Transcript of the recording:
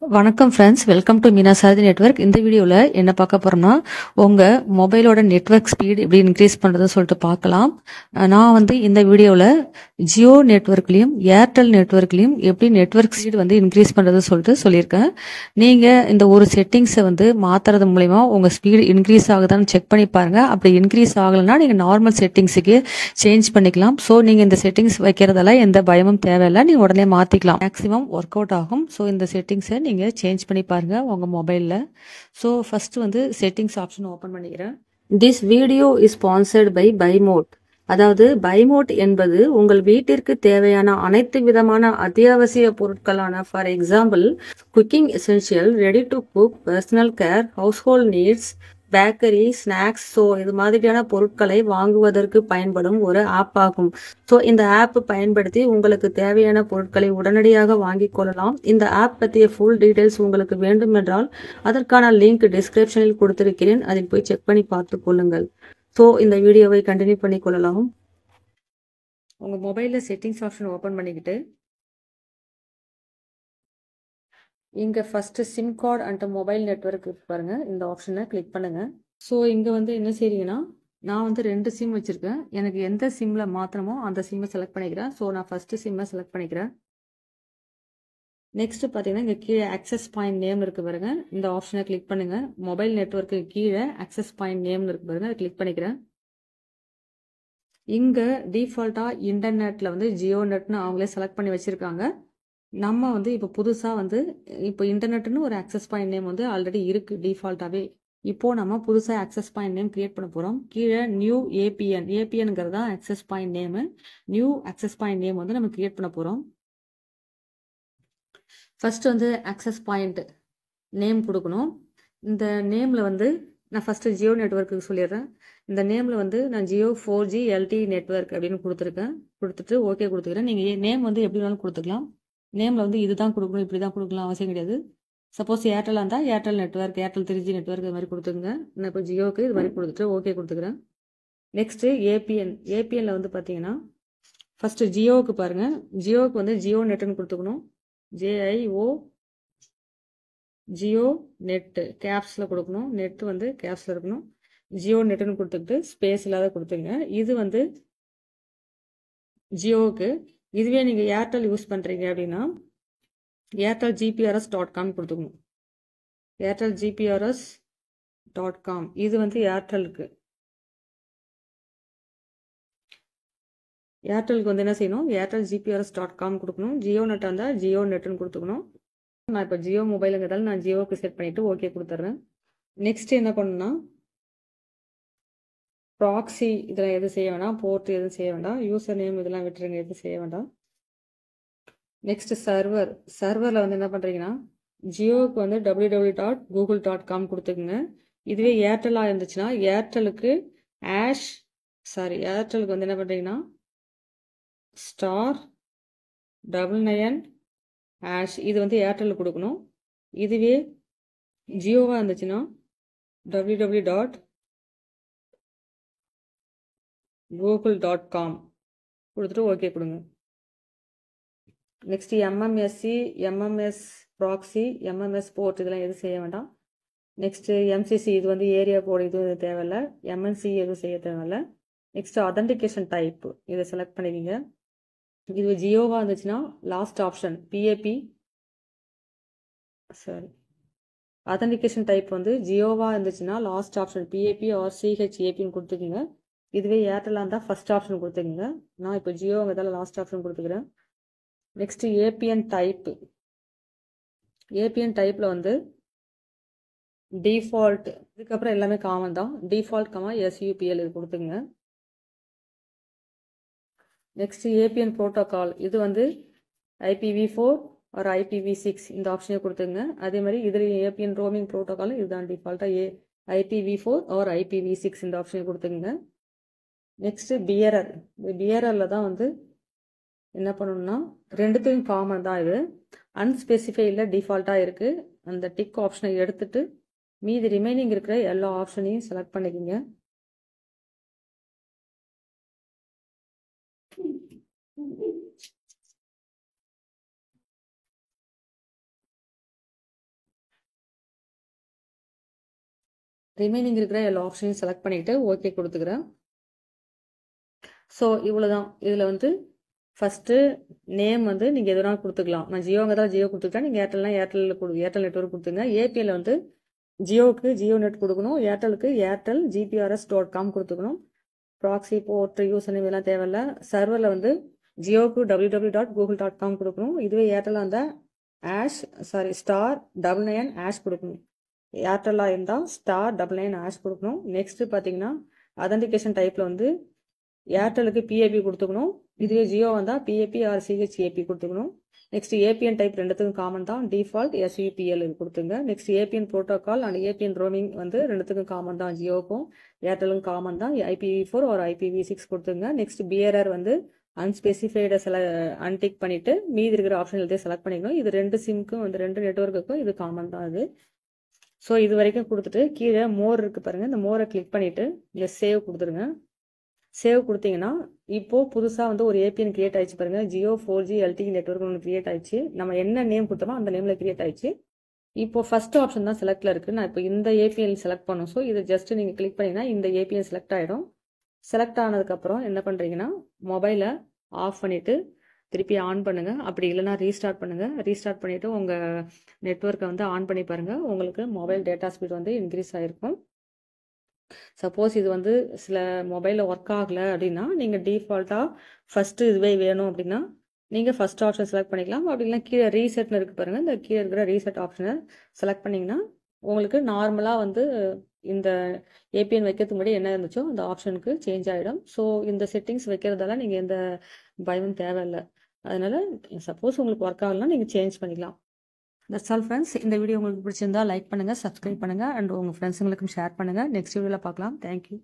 வணக்கம் friends, welcome to Meena Sarathi network. இந்த வீடியோவில் என்ன பார்க்க போகிறோம்னா, உங்கள் மொபைலோட நெட்வொர்க் ஸ்பீடு எப்படி இன்க்ரீஸ் பண்ணுறதுன்னு சொல்லிட்டு பார்க்கலாம். நான் இந்த வீடியோவில் ஜியோ நெட்வொர்க்லேயும் ஏர்டெல் நெட்வொர்க்லேயும் எப்படி நெட்வொர்க் ஸ்பீடு இன்க்ரீஸ் பண்ணுறதுன்னு சொல்லியிருக்கேன். நீங்கள் இந்த ஒரு செட்டிங்ஸை மாற்றுறது மூலிமா உங்கள் ஸ்பீடு இன்க்ரீஸ் ஆகுதான்னு செக் பண்ணி பாருங்கள். அப்படி இன்க்ரீஸ் ஆகலைன்னா நீங்கள் நார்மல் செட்டிங்ஸுக்கு சேஞ்ச் பண்ணிக்கலாம். ஸோ நீங்கள் இந்த செட்டிங்ஸ் வைக்கிறதால எந்த பயமும் தேவையில்லை, நீங்கள் உடனே மாற்றிக்கலாம். மேக்ஸிமம் ஒர்க் அவுட் ஆகும். ஸோ இந்த செட்டிங்ஸை நீங்கள் சேஞ்ச் பண்ணி பாருங்கள் உங்கள் மொபைலில். So first settings option open பண்ணிக்கிறேன். This video is sponsored by Bymot. அதாவது பைமோட் என்பது உங்கள் வீட்டிற்கு தேவையான அனைத்து விதமான அத்தியாவசிய பொருட்களான for example cooking essential, ready to cook, personal care, household needs, bakery, snacks, so இது மாதிரியான பொருட்களை வாங்குவதற்கு பயன்படும் ஒரு ஆப் ஆகும். ஸோ இந்த ஆப் பயன்படுத்தி உங்களுக்கு தேவையான பொருட்களை உடனடியாக வாங்கிக் கொள்ளலாம். இந்த ஆப் பற்றிய ஃபுல் டீடைல்ஸ் உங்களுக்கு வேண்டும் என்றால் அதற்கான லிங்க் டிஸ்கிரிப்ஷனில் கொடுத்திருக்கிறேன், அதில் போய் செக் பண்ணி பார்த்து கொள்ளுங்கள். ஸோ இந்த வீடியோவை கண்டினியூ பண்ணி கொள்ளலாம். உங்கள் மொபைலில் செட்டிங்ஸ் ஆப்ஷன் ஓப்பன் பண்ணிக்கிட்டு இங்கே first sim card and mobile network பாருங்க, இந்த ஆப்ஷனை கிளிக் பண்ணுங்க. ஸோ இங்கே என்ன செய்றீங்கன்னா, நான் 2 சிம் வச்சுருக்கேன். எனக்கு எந்த சிம்மில் மாற்றணுமோ அந்த சிம்மை செலக்ட் பண்ணிக்கிறேன். ஸோ நான் ஃபஸ்ட்டு சிம்மை செலக்ட் பண்ணிக்கிறேன். நெக்ஸ்ட் பார்த்தீங்கன்னா இங்கே கீழே ஆக்சஸ் பாயிண்ட் நேம் இருக்கு பாருங்க, இந்த ஆப்ஷனை கிளிக் பண்ணுங்க. மொபைல் நெட்வொர்க்கு கீழே ஆக்சஸ் பாயிண்ட் நேம்னு இருக்கு பாருங்க, அதை கிளிக் பண்ணிக்கிறேன். இங்கே டிஃபால்ட்டாக இன்டர்நெட்டில் ஜியோ நெட்னு அவங்களே செலக்ட் பண்ணி வச்சுருக்காங்க. நம்ம இப்போ புதுசாக இப்போ இன்டர்நெட்னு ஒரு ஆக்சஸ் பாயிண்ட் நேம் ஆல்ரெடி இருக்குது டிஃபால்ட்டாகவே. இப்போது நம்ம புதுசாக ஆக்சஸ் பாயிண்ட் நேம் கிரியேட் பண்ண போகிறோம். கீழே நியூ ஏபிஎன்ங்கிறது தான் access point name. New access point name நம்ம கிரியேட் பண்ண போகிறோம். ஃபஸ்ட்டு ஆக்சஸ் பாயிண்ட் நேம் கொடுக்கணும். இந்த நேமில் நான் ஃபஸ்ட்டு ஜியோ நெட்வொர்க்கு சொல்லிடுறேன். இந்த நேமில் நான் ஜியோ 4G LTE நெட்வொர்க் அப்படின்னு கொடுத்துருக்கேன். கொடுத்துட்டு ஓகே கொடுத்துக்கிறேன். நீங்கள் நேம் எப்படி வேணாலும் கொடுத்துக்கலாம். நேமில் இதுதான் கொடுக்கணும், இப்படி தான் கொடுக்கலாம் அவசியம் கிடையாது. சப்போஸ் ஏர்டெல்லாக இருந்தால் Airtel network, Airtel 3G network இது மாதிரி கொடுத்துங்க. நான் இப்போ ஜியோக்கு இது மாதிரி கொடுத்துட்டு ஓகே கொடுத்துக்கிறேன். நெக்ஸ்ட்டு ஏபிஎனில் பார்த்தீங்கன்னா ஃபஸ்ட்டு ஜியோவுக்கு பாருங்கள். ஜியோவுக்கு ஜியோ நெட்டுன்னு கொடுத்துக்கணும். JIO ஜியோ நெட்டு கேப்ஸில் கொடுக்கணும். நெட்டு கேப்ஸில் இருக்கணும். ஜியோ நெட்டுன்னு கொடுத்துக்கிட்டு ஸ்பேஸ் இல்லாத கொடுத்துங்க. இது ஜியோவுக்கு. இதுவே நீங்கள் ஏர்டெல் யூஸ் பண்ணுறீங்க அப்படின்னா ஏர்டெல் GPRS.com கொடுத்துக்கணும். ஏர்டெல் GPRS.com இது ஏர்டெலுக்கு. ஏர்டெலுக்கு என்ன செய்யணும், ஏர்டெல் GPRS.com கொடுக்கணும். ஜியோ நெட்டாக இருந்தால் ஜியோ நெட்டுன்னு கொடுத்துக்கணும். நான் இப்போ ஜியோ மொபைலுங்கிறதால நான் ஜியோவுக்கு செட் பண்ணிவிட்டு ஓகே கொடுத்துட்றேன். நெக்ஸ்ட் என்ன பண்ணணும்னா ப்ராக்ஸி இதெல்லாம் எதுவும் செய்ய வேண்டாம், போர்ட் எதுவும் செய்ய வேண்டாம், யூசர் நேம் இதெல்லாம் விட்டுருங்க, எதுவும் செய்ய வேண்டாம். நெக்ஸ்ட் சர்வரில் என்ன பண்ணுறீங்கன்னா ஜியோவுக்கு www.google.com கொடுத்துக்குங்க. இதுவே ஏர்டெல்லாக இருந்துச்சுன்னா ஏர்டெலுக்கு ஏர்டெலுக்கு என்ன பண்ணுறீங்கன்னா *99# இது ஏர்டெலுக்கு கொடுக்கணும். இதுவே ஜியோவாக இருந்துச்சுன்னா www.google.com கொடுத்துட்டு ஓகே கொடுங்க. Next MMSC, MMS proxy, MMS port இதெல்லாம் எதுவும் செய்ய வேண்டாம். நெக்ஸ்ட்டு MCC இது ஏரியா கோட் இதுவும் தேவையில்லை. MNC எதுவும் செய்ய தேவையில்லை. நெக்ஸ்ட் அதென்டிகேஷன் டைப் இதை செலக்ட் பண்ணிக்கிங்க. இது ஜியோவாக இருந்துச்சுன்னா last option PAP authentication type ஜியோவாக இருந்துச்சுன்னா லாஸ்ட் ஆப்ஷன் PAP ஆர் CHAPன்னு கொடுத்துக்குங்க. இதுவே ஏர்டெல்லாக இருந்தால் ஃபர்ஸ்ட் ஆப்ஷன் கொடுத்துக்குங்க. நான் இப்போ ஜியோங்கிறதால லாஸ்ட் ஆப்ஷன் கொடுத்துக்கிறேன். Next APN type. APN டைப்பில் டிஃபால்ட், இதுக்கப்புறம் எல்லாமே காமன் தான். டிஃபால்ட் SUPL இது கொடுத்துங்க. நெக்ஸ்ட் APN ப்ரோட்டோகால் இது IPv4 ஒரு IPv6 இந்த ஆப்ஷனே கொடுத்துங்க. அதே மாதிரி இதில் APN ரோமிங் ப்ரோட்டோகால் இதுதான் டிஃபால்ட்டாக IPv4 ஒரு IPv6 இந்த ஆப்ஷனே கொடுத்துங்க. நெக்ஸ்ட் பியரரில் தான் என்ன பண்ணணும்னா ரெண்டுத்தையும் காமன் தான். இது அன்ஸ்பெசிஃபைடில் டிஃபால்ட்டாக இருக்குது. அந்த டிக் ஆப்ஷனை எடுத்துட்டு மீதி ரிமைனிங் இருக்கிற எல்லா ஆப்ஷனையும் செலக்ட் பண்ணிக்கோங்க. ரிமைனிங் இருக்கிற எல்லா ஆப்ஷனையும் செலக்ட் பண்ணிட்டு ஓகே கொடுத்துக்கிறேன். ஸோ இவ்வளோதான். இதில் வந்து ஃபஸ்ட்டு நேம் வந்து நீங்கள் எதுனா கொடுத்துக்கலாம். நான் ஜியோங்கிறதால ஜியோ கொடுத்துக்கிட்டேன். நீங்கள் ஏர்டெல் நெட்வொர்க் கொடுத்துங்க. ஏபிஎல்ல வந்து ஜியோவுக்கு ஜியோ நெட் கொடுக்கணும், ஏர்டெலுக்கு ஏர்டெல் gprs.com கொடுத்துக்கணும். ப்ராக்ஸி போர்ட் யூசர் நேம் இதெல்லாம் தேவையில்ல. சர்வரில் வந்து ஜியோவுக்கு www.google.com கொடுக்கணும். இதுவே ஏர்டெல்லாக இருந்தால் *99# கொடுக்கணும். ஏர்டெல்லாக இருந்தால் *99# கொடுக்கணும். நெக்ஸ்ட்டு பார்த்தீங்கன்னா அதென்டிகேஷன் டைப்பில் வந்து ஏர்டெலுக்கு பிஏபி கொடுத்துக்கணும். இதுவே ஜியோ வந்தால் பிஏபி ஆர் சிஹெச்ஏபி கொடுத்துக்கணும். நெக்ஸ்ட் ஏபிஎன் டைப் ரெண்டுத்துக்கும் காமன் தான். டிஃபால்ட் SUPL கொடுத்துங்க. Next APN protocol and APN roaming வந்து ரெண்டுத்துக்கும் காமன் தான். ஜியோக்கும் ஏர்டெலுக்கும் காமன் தான். IPv4 ஒரு IPv6 கொடுத்துங்க. நெக்ஸ்ட் பிஆர்ஆர் வந்து அன்ஸ்பெசிஃபைடை அன்டிக் பண்ணிட்டு மீதி இருக்கிற ஆப்ஷன் எழுதி செலக்ட் பண்ணிக்கணும். இது 2 சிம்க்கும் வந்து 2 நெட்வொர்க்குக்கும் இது காமன் தான் இது. ஸோ இது வரைக்கும் கொடுத்துட்டு கீழே மோர் இருக்கு பாருங்க. இந்த மோரை கிளிக் பண்ணிட்டு இங்கே சேவ் கொடுத்துருங்க. சேவ் கொடுத்தீங்கன்னா இப்போ புதுசாக வந்து ஒரு ஏபிஎன் கிரியேட் ஆயிடுச்சு பாருங்க. ஜியோ 4G LTE நெட்வொர்க் ஒன்று கிரியேட் ஆயிடுச்சு. நம்ம என்ன நேம் கொடுத்தோமோ அந்த நேம்ல கிரியேட் ஆயிடுச்சு. இப்போ ஃபர்ஸ்ட் ஆப்ஷன் தான் செலக்ட்ல இருக்கு. நான் இப்போ இந்த ஏபிஎன் செலக்ட் பண்ணும். ஸோ இது ஜஸ்ட் நீங்க கிளிக் பண்ணீங்கன்னா இந்த ஏபிஎன் செலக்ட் ஆயிடும். செலக்ட் ஆனதுக்கப்புறம் என்ன பண்றீங்கன்னா மொபைலை ஆஃப் பண்ணிட்டு திருப்பி ஆன் பண்ணுங்க. அப்படி இல்லைன்னா ரீஸ்டார்ட் பண்ணுங்க. ரீஸ்டார்ட் பண்ணிட்டு உங்க நெட்வொர்க்கை வந்து ஆன் பண்ணி பாருங்க. உங்களுக்கு மொபைல் டேட்டா ஸ்பீட் வந்து இன்க்ரீஸ் ஆயிருக்கும். சப்போஸ் இது வந்து சில மொபைலில் ஒர்க் ஆகலை அப்படின்னா நீங்கள் டிஃபால்ட்டாக ஃபஸ்ட்டு இதுவே வேணும் அப்படின்னா நீங்கள் ஃபஸ்ட் ஆப்ஷன் செலக்ட் பண்ணிக்கலாம். அப்படின்னா கீழே ரீசெட்னு இருக்கு பாருங்கள். இந்த கீழே இருக்கிற ரீசெட் ஆப்ஷனை செலக்ட் பண்ணிங்கன்னா உங்களுக்கு நார்மலாக வந்து இந்த ஏபிஎன் வைக்கிறதுக்கு முன்னாடி என்ன இருந்துச்சோ அந்த ஆப்ஷனுக்கு சேஞ்ச் ஆகிடும். ஸோ இந்த செட்டிங்ஸ் வைக்கிறதால நீங்கள் எந்த பயமும் தேவையில்லை. அதனால சப்போஸ் உங்களுக்கு ஒர்க் ஆகலைன்னா நீங்கள் சேஞ்ச் பண்ணிக்கலாம். That's all friends. இந்த வீடியோ உங்களுக்கு பிடிச்சிருந்தா லைக் பண்ணுங்கள், சப்ஸ்கிரைப் பண்ணுங்கள் அண்ட் உங்கள் ஃப்ரெண்ட்ஸுங்களுக்கும் ஷேர் பண்ணுங்கள். நெக்ஸ்ட் வீடியோவில் பார்க்கலாம். தேங்க்யூ.